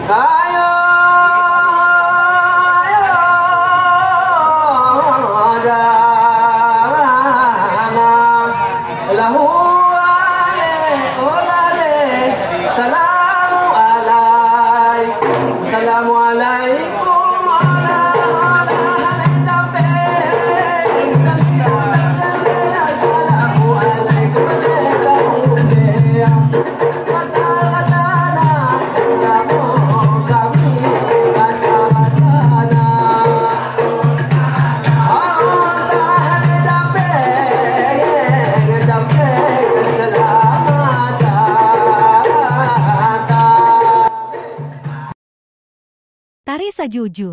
Ayo, ayo, jangan lahu ale olale. Salamu alaikum, salamu alaikum, ala ala ale dambe. Salamu alaikum alaikum. Kata-katana, kamu kami kata-katana. Allah dambe, dambe keselamatan. Tari Sajuju.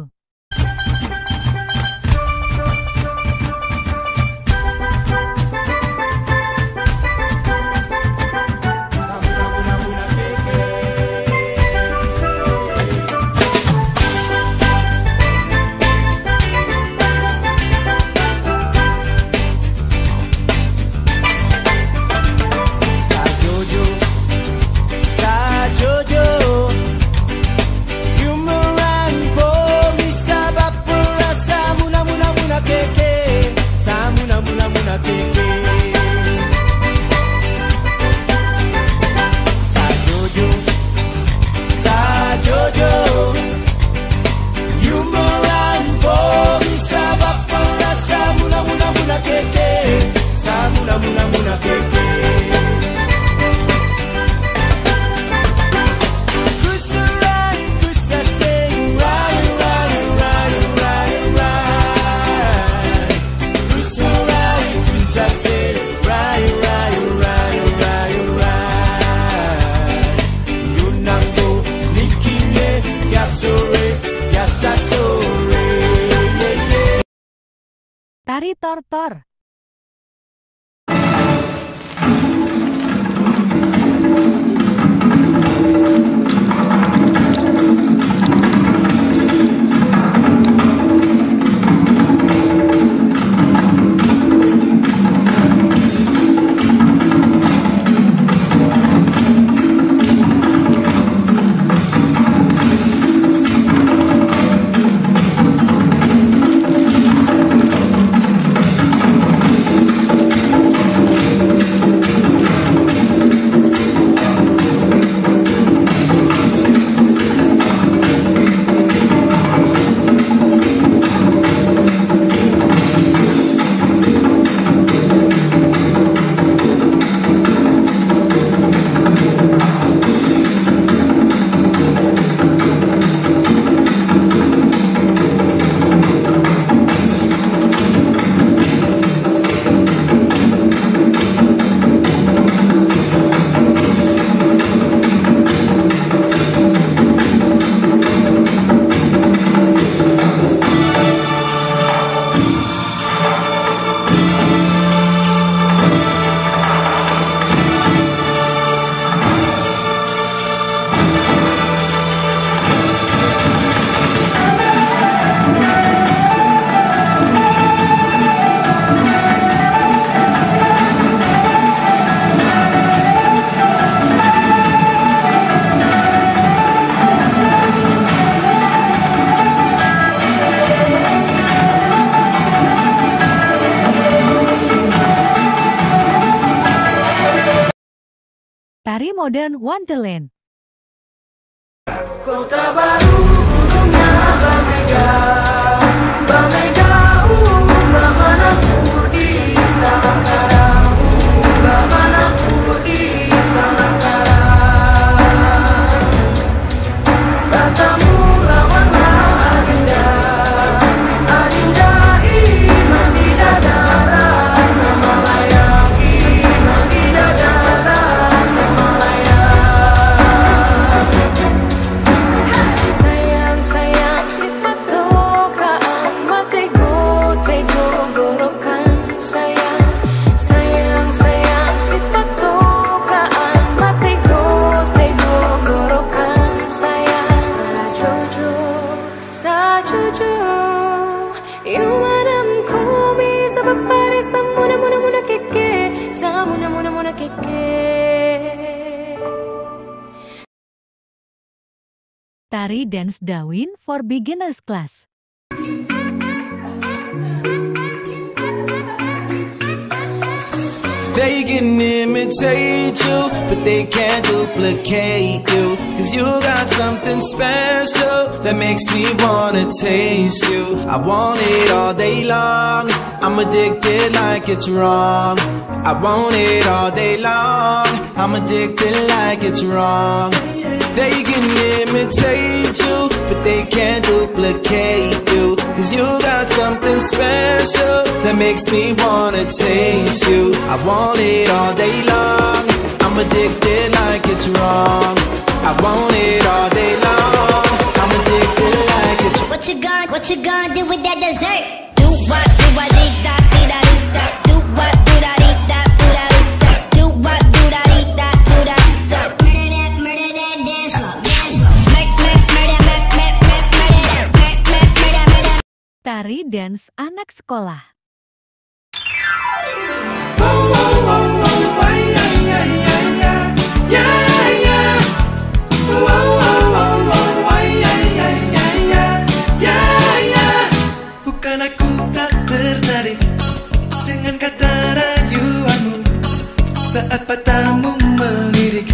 Tari Tortor. Tari Modern Wonderland. Kota baru gunungnya Bamega, Bamega, Bamanaku di Samantara, Bamanaku di Samantara. Batamu lawanlah Adinda, Adinda iman di dadara, sama layang iman di dadara, sama layang. Sayang sayang si patokaan matego tego gorokan sayang. Sayang sayang si patokaan matego tego gorokan sayang. Sajojo sajojo yumanam komi sabapare samuna muna muna keke samuna muna muna keke. Tari dance Dawin for beginners class. They can imitate you, but they can't duplicate you. Cause you got something special that makes me wanna taste you. I want it all day long, I'm addicted like it's wrong. I want it all day long, I'm addicted like it's wrong. They can imitate you, but they can't duplicate you. Cause you got something special that makes me wanna taste you. I want it all day long, I'm addicted like it's wrong. I want it all day long, I'm addicted like it's wrong. What you gonna do with that dessert? Do what, do da dee da dee da. Do what, do da dee da da. Do what, do da dee da da. Murder that dance floor, dance floor. Murder. Tari dance anak sekolah. Bukan aku tak tertarik dengan kata rayuanmu. Saat matamu melirik,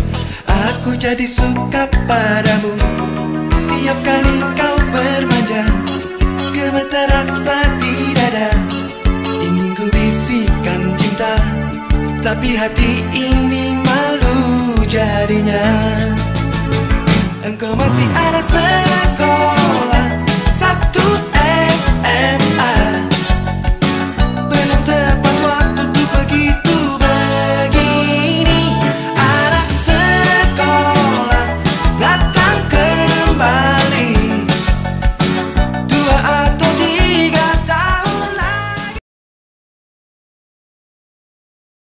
aku jadi suka padamu. Tiap kali kau bermanja, gemetar rasa di dada. Ingin ku bisikan cinta, tapi hati ini malu jadinya. Engkau masih ada sekolah